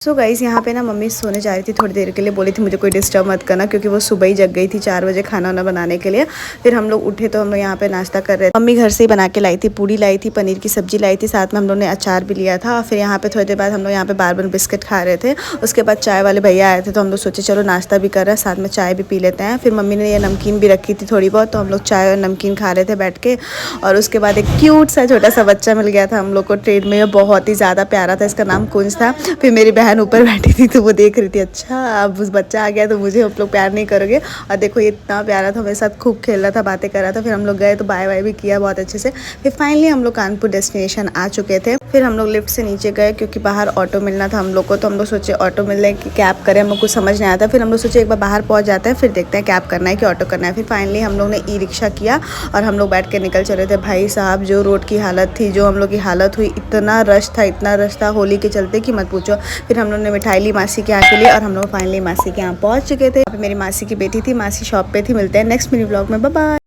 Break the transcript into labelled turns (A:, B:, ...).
A: So guys यहाँ पे ना मम्मी सोने जा रही थी थोड़ी देर के लिए, बोली थी मुझे कोई डिस्टर्ब मत करना क्योंकि वो सुबह ही जग गई थी 4 बजे खाना वाना बनाने के लिए। फिर हम लोग उठे तो हम लोग यहाँ पे नाश्ता कर रहे थे। मम्मी घर से ही बना के लाई थी, पूड़ी लाई थी, पनीर की सब्जी लाई थी, साथ में हम लोग ने अचार भी लिया था। फिर यहाँ पे थोड़ी देर बाद हम लोग यहाँ पे बार बिस्किट खा रहे थे। उसके बाद चाय वाले भैया आए थे तो हम लोग सोचे चलो नाश्ता भी कर रहे हैं, साथ में चाय भी पी लेते हैं। फिर मम्मी ने ये नमकीन भी रखी थी थोड़ी बहुत, तो हम लोग चाय और नमकीन खा रहे थे बैठ के। और उसके बाद एक क्यूट सा छोटा सा बच्चा मिल गया था हम लोग को ट्रेन में, बहुत ही ज़्यादा प्यारा था, इसका नाम कुंज था। फिर मेरी बहन ऊपर बैठी थी तो वो देख रही थी, अच्छा अब उस बच्चा आ गया तो मुझे आप लोग प्यार नहीं करोगे। और देखो ये इतना प्यारा था, मेरे साथ खूब खेल रहा था, बातें कर रहा था। फिर हम लोग गए तो बाय बाय भी किया बहुत अच्छे से। फिर फाइनली हम लोग कानपुर डेस्टिनेशन आ चुके थे। फिर हम लोग लिफ्ट से नीचे गए क्योंकि बाहर ऑटो मिलना था हम लोग को, तो हम लोग सोचे ऑटो मिलने की कैब करें, हम लोग कुछ समझ नहीं आता। फिर हम लोग सोचे एक बार बाहर पहुंच जाते हैं फिर देखते हैं कैब करना है कि ऑटो करना है। फिर फाइनली हम लोग ने ई रिक्शा किया और हम लोग बैठ के निकल चले थे। भाई साहब जो रोड की हालत थी, जो हम लोग की हालत हुई, इतना रश था होली के चलते कि मत पूछो। फिर हम लोग ने मिठाई ली मासी के यहाँ के लिए और हम लोग फाइनली मासी के यहाँ पहुँच चुके थे। यहाँ पे मेरी मासी की बेटी थी, मासी शॉप पे थी। मिलते हैं नेक्स्ट मिनी ब्लॉग में, बाय बाय।